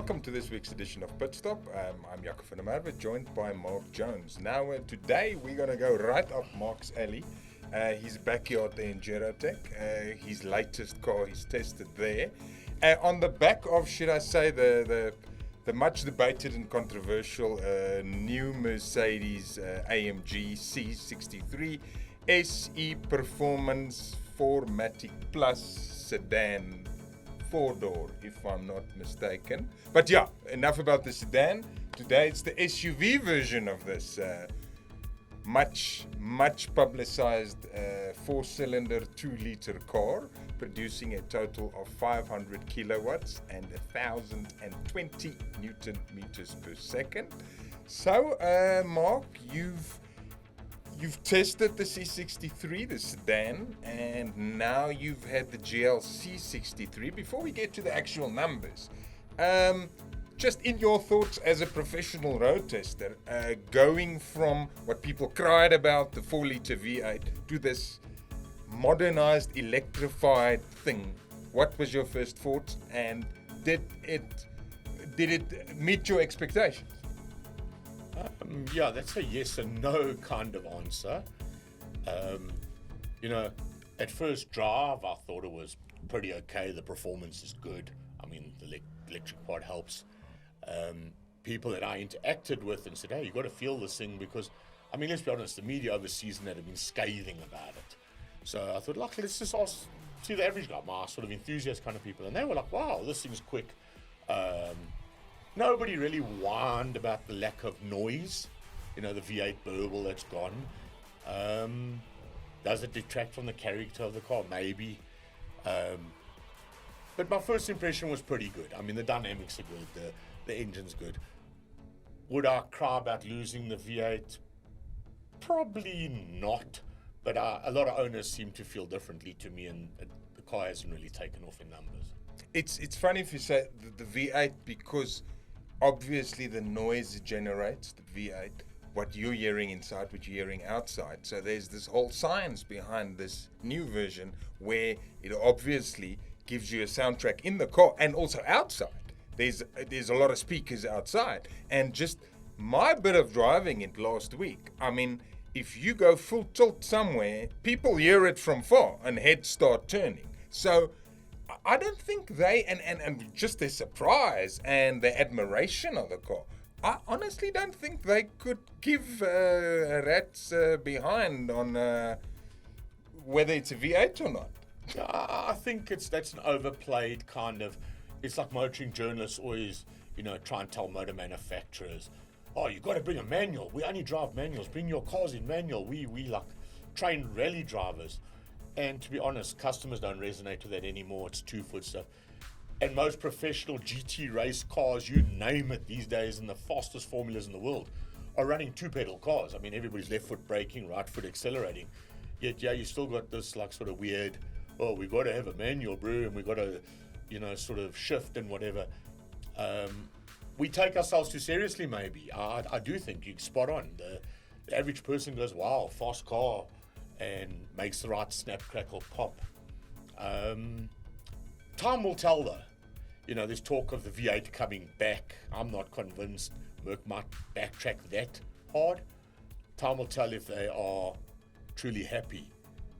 welcome to this week's edition of Pitstop. I'm Jaco van der Merwe, joined by Mark Jones. Now, today we're going to go right up Mark's alley. His backyard there in Gerotech. His latest car he's tested there. On the back of, should I say, the much debated and controversial new Mercedes-AMG G63 SE Performance 4MATIC Plus sedan. 4-door, if I'm not mistaken. But yeah, enough about the sedan. Today it's the SUV version of this much publicized 4-cylinder 2-liter car, producing a total of 500 kilowatts and 1,020 Newton meters per second. So, Mark, You've tested the C63, the sedan, and now you've had the GLC 63. Before we get to the actual numbers, just in your thoughts as a professional road tester, going from what people cried about, the 4-liter V8, to this modernized, electrified thing, what was your first thoughts, and did it meet your expectations? Yeah, that's a yes and no kind of answer. At first drive, I thought it was pretty okay. The performance is good. I mean, the electric part helps. People that I interacted with and said, hey, you got to feel this thing because, I mean, let's be honest, the media overseas and that have been scathing about it. So I thought, like, let's just see the average guy, my sort of enthusiast kind of people. And they were like, wow, this thing's quick. Nobody really whined about the lack of noise, the V8 burble that's gone. Does it detract from the character of the car? Maybe. But my first impression was pretty good. I mean, the dynamics are good, the engine's good. Would I cry about losing the V8? Probably not, but a lot of owners seem to feel differently to me, and the car hasn't really taken off in numbers. It's funny if you say the V8 because obviously the noise it generates, the V8, what you're hearing inside, what you're hearing outside. So there's this whole science behind this new version where it obviously gives you a soundtrack in the car and also outside. There's a lot of speakers outside. And just my bit of driving it last week, I mean, if you go full tilt somewhere, people hear it from far and heads start turning. So I don't think they, and just their surprise and their admiration of the car, I honestly don't think they could give a rat's behind on whether it's a V8 or not. I think that's an overplayed kind of, it's like motoring journalists always, try and tell motor manufacturers, oh, you've got to bring a manual. We only drive manuals. Bring your cars in manual. We like train rally drivers. And to be honest, customers don't resonate with that anymore. It's 2-foot stuff. And most professional GT race cars, you name it these days, and the fastest formulas in the world are running 2-pedal cars. I mean, everybody's left foot braking, right foot accelerating. Yet, yeah, you still got this like sort of weird, oh, we got to have a manual, bro, and we got to, sort of shift and whatever. We take ourselves too seriously, maybe. I do think you're spot on. The average person goes, wow, fast car, and makes the right snap, crackle, pop. Time will tell, though. There's talk of the V8 coming back. I'm not convinced Merc might backtrack that hard. Time will tell if they are truly happy,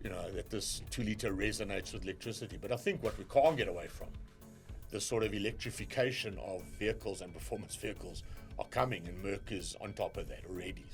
that this 2-liter resonates with electricity. But I think what we can't get away from, the sort of electrification of vehicles and performance vehicles are coming, and Merc is on top of that already.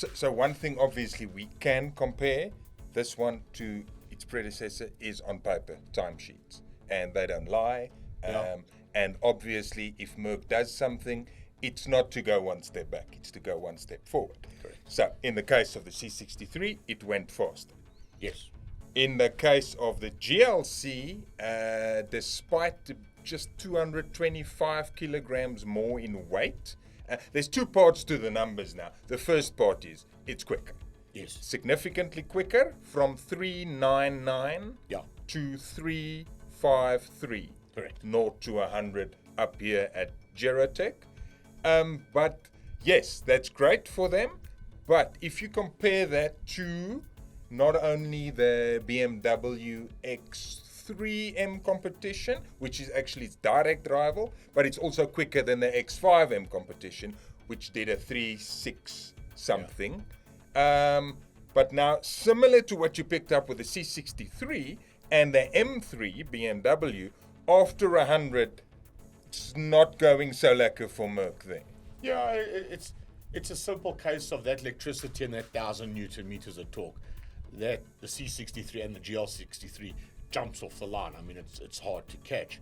So one thing, obviously, we can compare this one to its predecessor is on paper, timesheets. And they don't lie. Yeah. And obviously, if Merc does something, it's not to go one step back, it's to go one step forward. Correct. So in the case of the C63, it went faster. Yes. In the case of the GLC, despite just 225 kilograms more in weight, there's two parts to the numbers now. The first part is it's quicker. Yes. Significantly quicker, from 399 to 353. Correct. 0 to 100 up here at Gerotech. But yes, that's great for them. But if you compare that to not only the BMW X3M competition, which is actually its direct rival, but it's also quicker than the X5M competition, which did a 3.6 something. But now, similar to what you picked up with the C63 and the M3 BMW, after 100, it's not going so lekker for Merc then. Yeah, it's a simple case of that electricity and that 1,000 Newton meters of torque. That the C63 and the GL63 jumps off the line. I mean, it's hard to catch.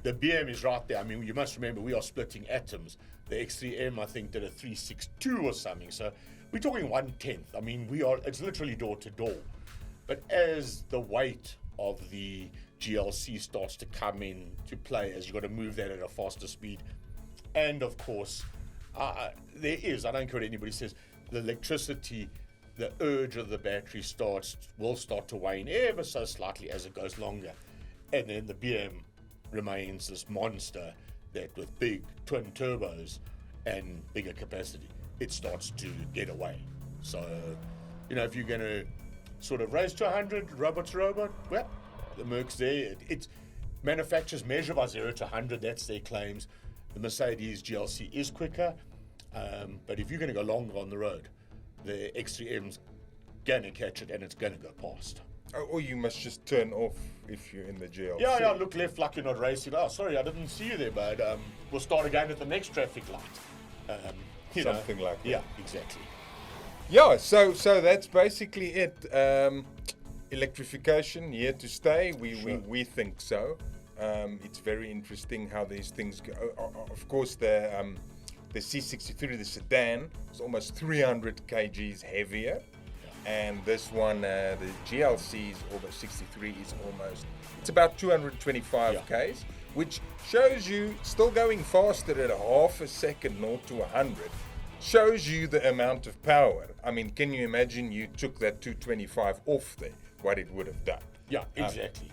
The BM is right there. I mean, you must remember we are splitting atoms. The X3M, I think, did a 3.62 or something. So we're talking 1/10. I mean, it's literally door to door. But as the weight of the GLC starts to come in to play, as you've got to move that at a faster speed, and of course, there is, I don't care what anybody says, the electricity, the urge of the battery will start to wane ever so slightly as it goes longer. And then the BM remains this monster that with big twin turbos and bigger capacity, it starts to get away. So, if you're going to sort of race to 100, robot to robot, well, the Merc's there. It's manufacturers measure by 0 to 100, that's their claims. The Mercedes GLC is quicker, but if you're going to go longer on the road, the X3M's going to catch it and it's going to go past. Or you must just turn off if you're in the GLC. Yeah, look left like you're not racing. Oh, sorry, I didn't see you there, bud. We'll start again at the next traffic light. Something like that. Yeah, exactly. Yeah, so that's basically it. Electrification here to stay. We think so. It's very interesting how these things go. Of course, the C63, the sedan, is almost 300 kgs heavier. And this one, the GLC or the 63 it's about 225 k's, which shows you still going faster at a half a second, 0 to 100. Shows you the amount of power. I mean, can you imagine you took that 225 off there, what it would have done? Yeah, exactly.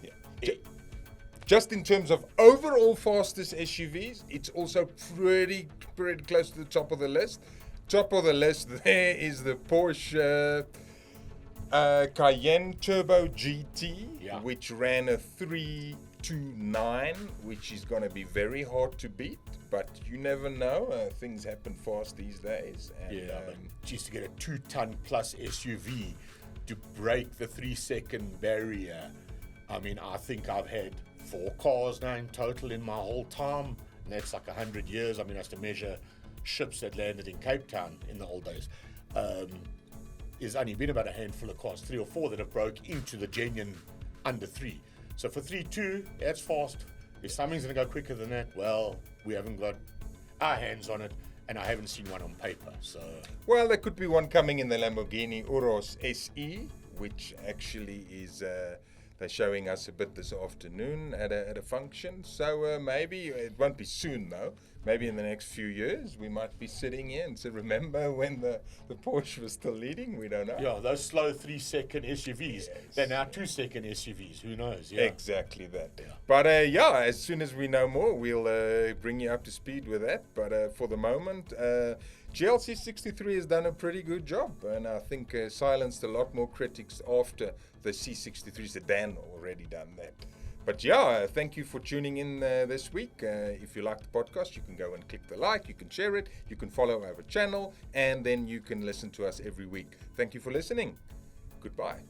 Just in terms of overall fastest SUVs, it's also pretty close to the top of the list. Top of the list there is the Porsche Cayenne Turbo GT, which ran a 329, which is going to be very hard to beat, but you never know. Things happen fast these days. And, but just to get a 2-ton plus SUV to break the 3-second barrier. I mean, I think I've had 4 cars now in total in my whole time, and that's like 100 years. I mean, I used to measure ships that landed in Cape Town in the old days. There's only been about a handful of cars, 3 or 4, that have broke into the genuine under 3. So for 3.2, that's fast. If something's going to go quicker than that, well, we haven't got our hands on it, and I haven't seen one on paper. So, well, there could be one coming in the Lamborghini Urus SE, which actually is they're showing us a bit this afternoon at a function. So maybe it won't be soon though. Maybe in the next few years we might be sitting here and say, remember when the Porsche was still leading? We don't know. Yeah, those slow 3-second SUVs, they're now 2-second SUVs. Who knows? Yeah. Exactly that. Yeah. But as soon as we know more, we'll bring you up to speed with that. But for the moment, GLC 63 has done a pretty good job, and I think silenced a lot more critics after the C63 sedan already done that. But thank you for tuning in this week. If you like the podcast, you can go and click the like, you can share it, you can follow our channel, and then you can listen to us every week. Thank you for listening. Goodbye.